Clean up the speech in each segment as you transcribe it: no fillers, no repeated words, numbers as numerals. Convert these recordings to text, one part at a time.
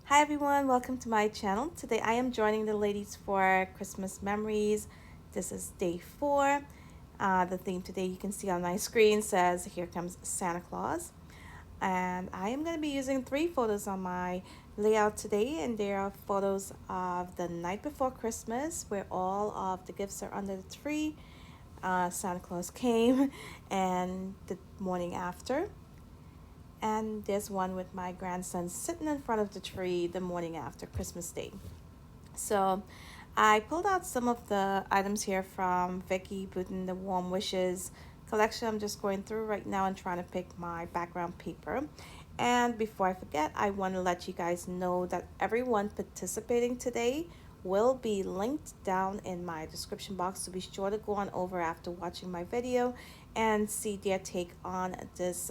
Hi everyone, welcome to my channel. Today I am joining the ladies for Christmas memories. This is day 4. The theme today you can see on my screen says here comes Santa Claus. And I am going to be using 3 photos on my layout today, and they are photos of the night before Christmas where all of the gifts are under the tree. Santa Claus came and the morning after. And there's one with my grandson sitting in front of the tree the morning after Christmas Day. So I pulled out some of the items here from Vicki, Boutin, the Warm Wishes collection. I'm just going through right now and trying to pick my background paper. And before I forget, I want to let you guys know that everyone participating today will be linked down in my description box, so be sure to go on over after watching my video and see their take on this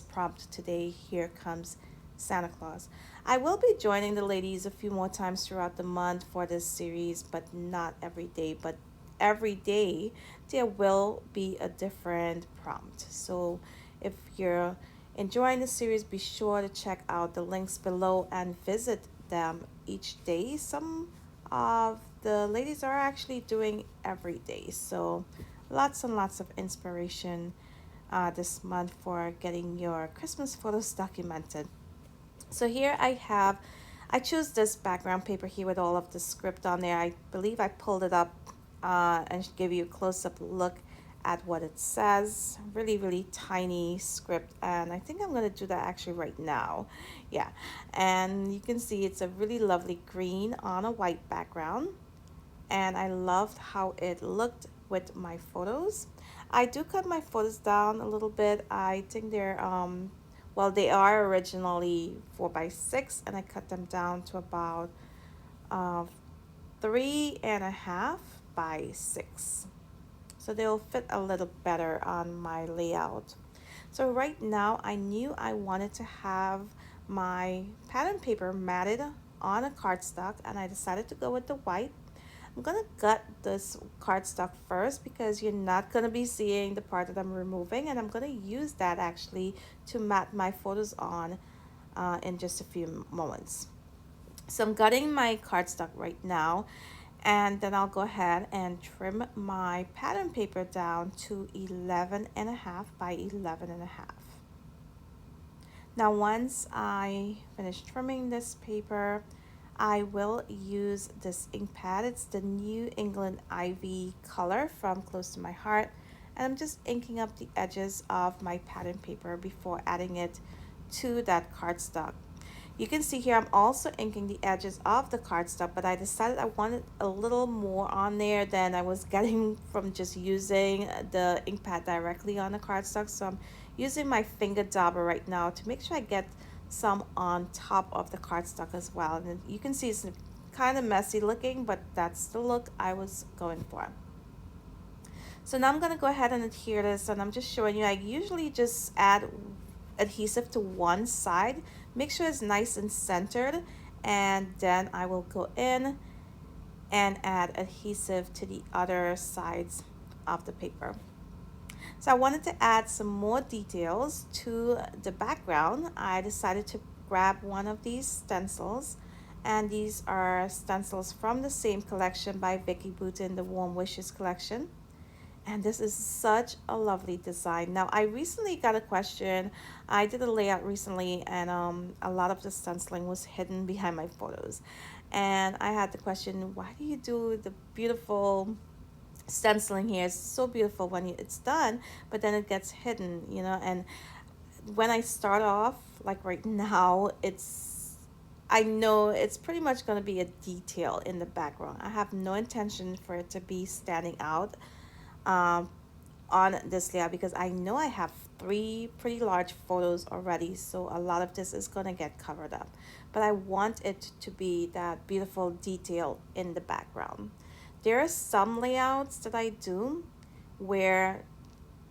prompt today. Here comes Santa Claus. I will be joining the ladies a few more times throughout the month for this series, but not every day. But every day there will be a different prompt. So if you're enjoying the series, be sure to check out the links below and visit them each day. Some of the ladies are actually doing every day, so lots and lots of inspiration this month for getting your Christmas photos documented. So here I choose this background paper here with all of the script on there. I believe I pulled it up and give you a close-up look at what it says. Really, really tiny script, and I think I'm going to do that actually right now. Yeah, and you can see it's a really lovely green on a white background, and I loved how it looked with my photos. I do cut my photos down a little bit. I think they're well, they are originally 4 by 6, and I cut them down to about 3.5 by 6, so they'll fit a little better on my layout. So right now I knew I wanted to have my pattern paper matted on a cardstock, and I decided to go with the white. I'm gonna gut this cardstock first because you're not gonna be seeing the part that I'm removing, and I'm gonna use that actually to mat my photos on in just a few moments. So I'm gutting my cardstock right now, and then I'll go ahead and trim my pattern paper down to 11.5 by 11.5. Now once I finish trimming this paper, I will use this ink pad. It's the New England Ivy color from Close to My Heart, and I'm just inking up the edges of my pattern paper before adding it to that cardstock. You can see here I'm also inking the edges of the cardstock, but I decided I wanted a little more on there than I was getting from just using the ink pad directly on the cardstock. So I'm using my finger dauber right now to make sure I get some on top of the cardstock as well. And you can see it's kind of messy looking, but that's the look I was going for. So now I'm going to go ahead and adhere this, and I'm just showing you I usually just add adhesive to one side, make sure it's nice and centered, and then I will go in and add adhesive to the other sides of the paper. So I wanted to add some more details to the background. I decided to grab one of these stencils, and these are stencils from the same collection by Vicki Boutin, the Warm Wishes collection. And this is such a lovely design. Now I recently got a question. I did a layout recently, and a lot of the stenciling was hidden behind my photos, and I had the question, why do you do the beautiful stenciling here? It's so beautiful when it's done, but then it gets hidden, you know. And when I start off, like right now, I know it's pretty much going to be a detail in the background. I have no intention for it to be standing out um, on this layout because I know I have 3 pretty large photos already, so a lot of this is going to get covered up, but I want it to be that beautiful detail in the background. There are some layouts that I do where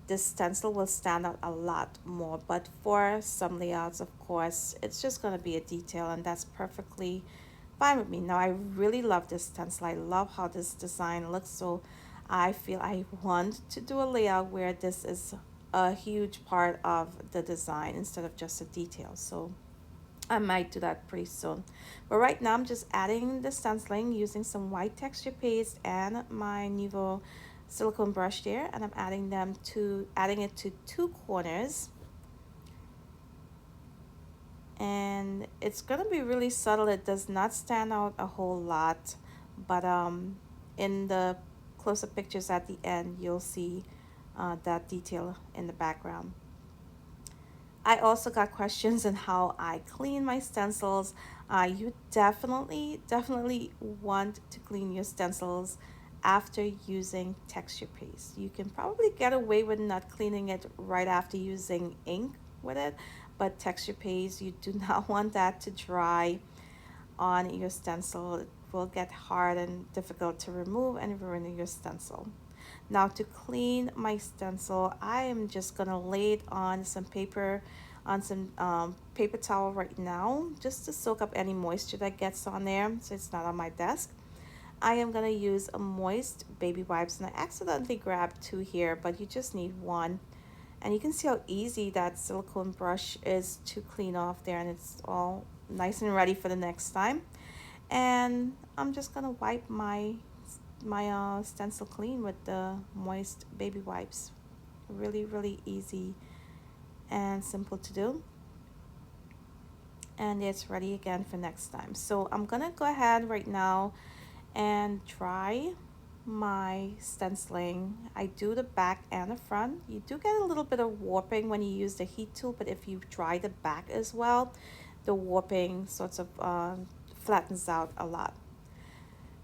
this stencil will stand out a lot more, but for some layouts, of course, it's just going to be a detail, and that's perfectly fine with me. Now I really love this stencil. I love how this design looks, so I feel I want to do a layout where this is a huge part of the design instead of just a detail. So I might do that pretty soon. But right now I'm just adding the stenciling using some white texture paste and my Nuvo silicone brush there, and I'm adding it to two corners. And it's gonna be really subtle. It does not stand out a whole lot, but in the close-up pictures at the end you'll see that detail in the background. I also got questions on how I clean my stencils. You definitely want to clean your stencils after using texture paste. You can probably get away with not cleaning it right after using ink with it, but texture paste, you do not want that to dry on your stencil. It will get hard and difficult to remove and ruin your stencil. Now to clean my stencil, I am just gonna lay it on some paper, on some paper towel right now, just to soak up any moisture that gets on there so it's not on my desk. I am gonna use a moist baby wipes, and I accidentally grabbed two here, but you just need one. And you can see how easy that silicone brush is to clean off there, and it's all nice and ready for the next time. And I'm just gonna wipe my stencil clean with the moist baby wipes. Really easy and simple to do, and it's ready again for next time. So I'm gonna go ahead right now and dry my stenciling. I do the back and the front. You do get a little bit of warping when you use the heat tool, but if you dry the back as well, the warping sorts of flattens out a lot.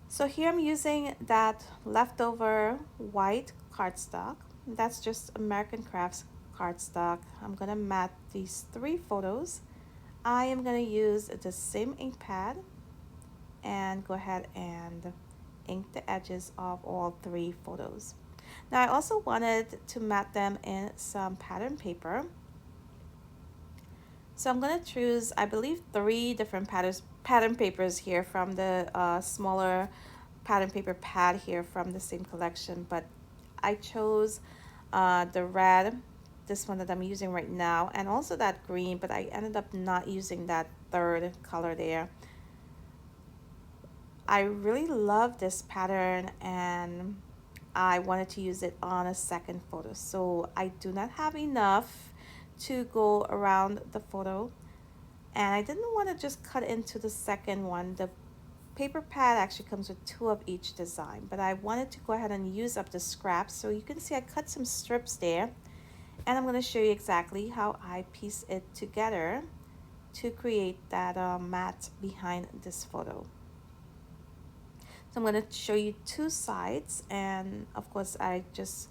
So here I'm using that leftover white cardstock. That's just American Crafts cardstock. I'm gonna mat these three photos. I am gonna use the same ink pad and go ahead and ink the edges of all three photos. Now I also wanted to mat them in some pattern paper. So I'm gonna choose, I believe, three different pattern papers here from the smaller pattern paper pad here from the same collection, but I chose the red, this one that I'm using right now, and also that green, but I ended up not using that third color there. I really love this pattern and I wanted to use it on a second photo, so I do not have enough to go around the photo, and I didn't want to just cut into the second one. The paper pad actually comes with two of each design, but I wanted to go ahead and use up the scraps. So you can see I cut some strips there, and I'm going to show you exactly how I piece it together to create that mat behind this photo. So I'm going to show you two sides, and of course I just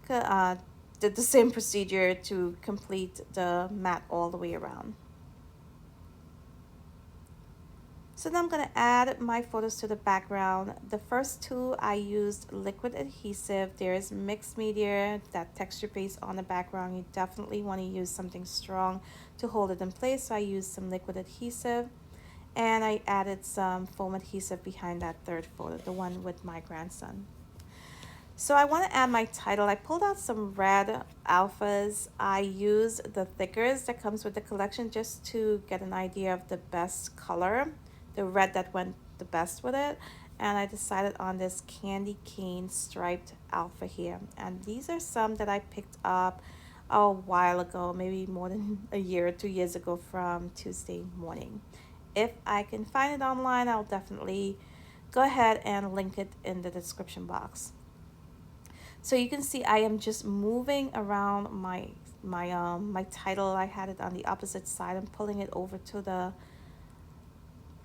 did the same procedure to complete the mat all the way around. So now I'm going to add my photos to the background. The first two I used liquid adhesive. There's mixed media, that texture paste on the background. You definitely want to use something strong to hold it in place. So I used some liquid adhesive, and I added some foam adhesive behind that third photo, the one with my grandson. So I want to add my title. I pulled out some red alphas. I used the thickers that comes with the collection just to get an idea of the best color, the red that went the best with it. And I decided on this candy cane striped alpha here. And these are some that I picked up a while ago, maybe more than a year or 2 years ago from Tuesday Morning. If I can find it online, I'll definitely go ahead and link it in the description box. So you can see I am just moving around my title. I had it on the opposite side. I'm pulling it over to the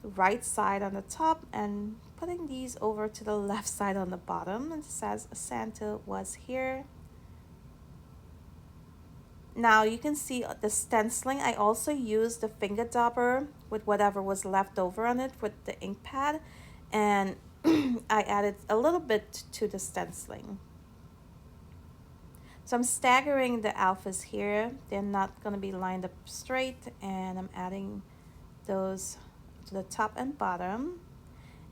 right side on the top and putting these over to the left side on the bottom. And it says Santa was here. Now you can see the stenciling. I also used the finger dauber with whatever was left over on it with the ink pad, and I added a little bit to the stenciling. So I'm staggering the alphas here. They're not going to be lined up straight, and I'm adding those to the top and bottom.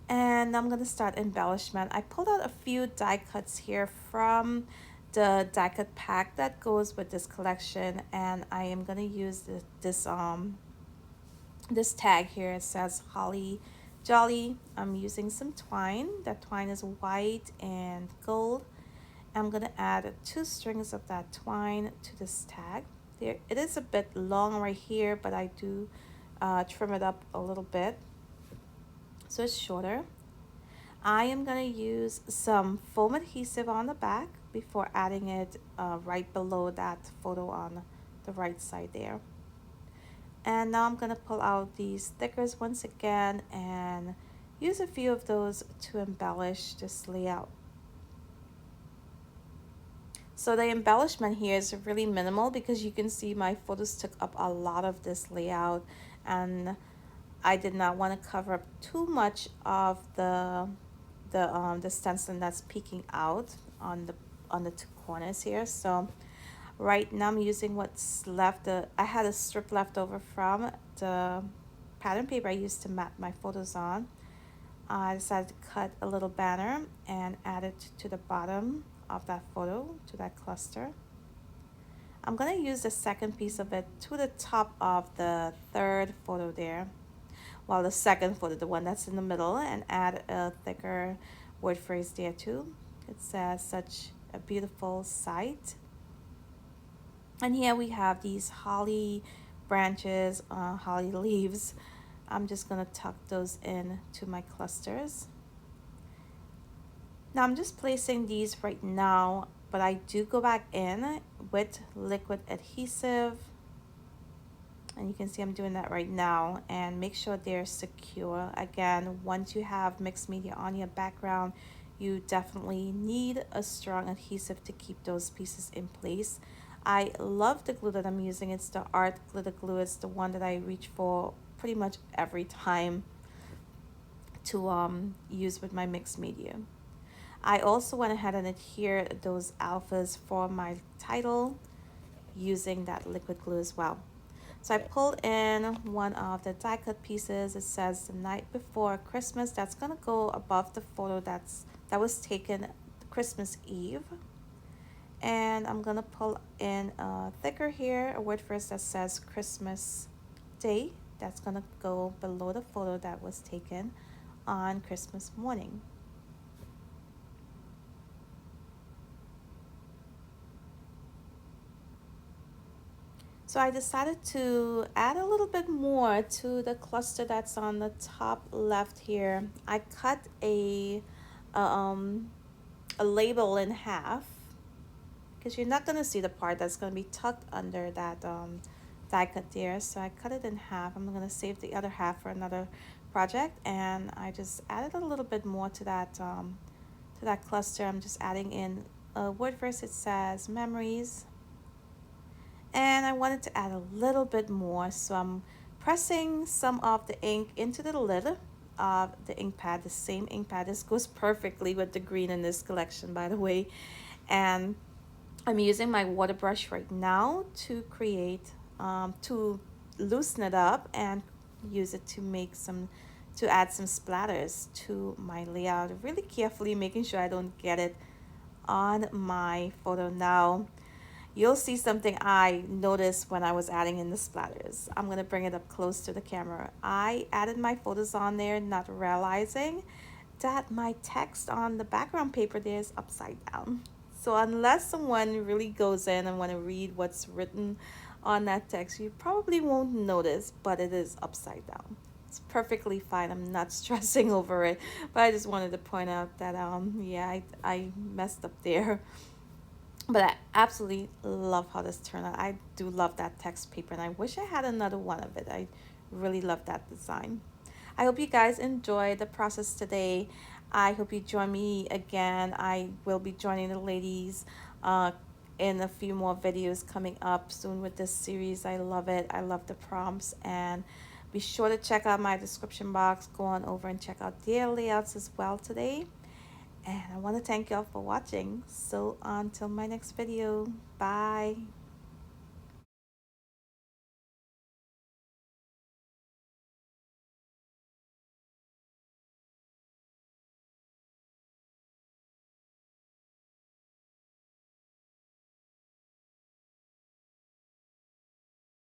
And I'm going to start embellishment. I pulled out a few die cuts here from the die cut pack that goes with this collection, and I am going to use this this tag here, it says Holly Jolly. I'm using some twine. That twine is white and gold. I'm gonna add 2 strings of that twine to this tag. There, it is a bit long right here, but I do trim it up a little bit so it's shorter. I am gonna use some foam adhesive on the back before adding it right below that photo on the right side there. And now I'm gonna pull out these stickers once again and use a few of those to embellish this layout. So the embellishment here is really minimal because you can see my photos took up a lot of this layout, and I did not want to cover up too much of the stencil that's peeking out on the 2 corners here. So right now I'm using what's left. I had a strip left over from the pattern paper I used to map my photos on. I decided to cut a little banner and add it to the bottom of that photo, to that cluster. I'm going to use the second piece of it to the top of the 3rd photo there. Well, the 2nd photo, the one that's in the middle, and add a thicker word phrase there too. It says, such a beautiful sight. And here we have these holly branches, holly leaves. I'm just gonna tuck those in to my clusters. Now I'm just placing these right now, but I do go back in with liquid adhesive. And you can see I'm doing that right now, and make sure they're secure. Again, once you have mixed media on your background, you definitely need a strong adhesive to keep those pieces in place. I love the glue that I'm using. It's the Art Glitter Glue. It's the one that I reach for pretty much every time to use with my mixed media. I also went ahead and adhered those alphas for my title using that liquid glue as well. So I pulled in one of the die cut pieces. It says the night before Christmas. That's gonna go above the photo that was taken Christmas Eve. And I'm gonna pull in thicker here, a word first that says Christmas Day. That's gonna go below the photo that was taken on Christmas morning. So I decided to add a little bit more to the cluster that's on the top left here. I cut a label in half because you're not going to see the part that's going to be tucked under that die cut there. So I cut it in half. I'm going to save the other half for another project, and I just added a little bit more to that cluster. I'm just adding in a word verse. It says memories. And I wanted to add a little bit more, so I'm pressing some of the ink into the lid of the ink pad, the same ink pad. This goes perfectly with the green in this collection, by the way. And I'm using my water brush right now to create, to loosen it up and use it to add some splatters to my layout. Really carefully making sure I don't get it on my photo now. You'll see something I noticed when I was adding in the splatters. I'm going to bring it up close to the camera. I added my photos on there, not realizing that my text on the background paper there is upside down. So unless someone really goes in and want to read what's written on that text, you probably won't notice, but it is upside down. It's perfectly fine. I'm not stressing over it, but I just wanted to point out that, yeah, I messed up there. But I absolutely love how this turned out. I do love that text paper, and I wish I had another one of it. I really love that design. I hope you guys enjoyed the process today. I hope you join me again. I will be joining the ladies in a few more videos coming up soon with this series. I love it. I love the prompts, and be sure to check out my description box. Go on over and check out their layouts as well today. And I want to thank y'all for watching. So until my next video, bye.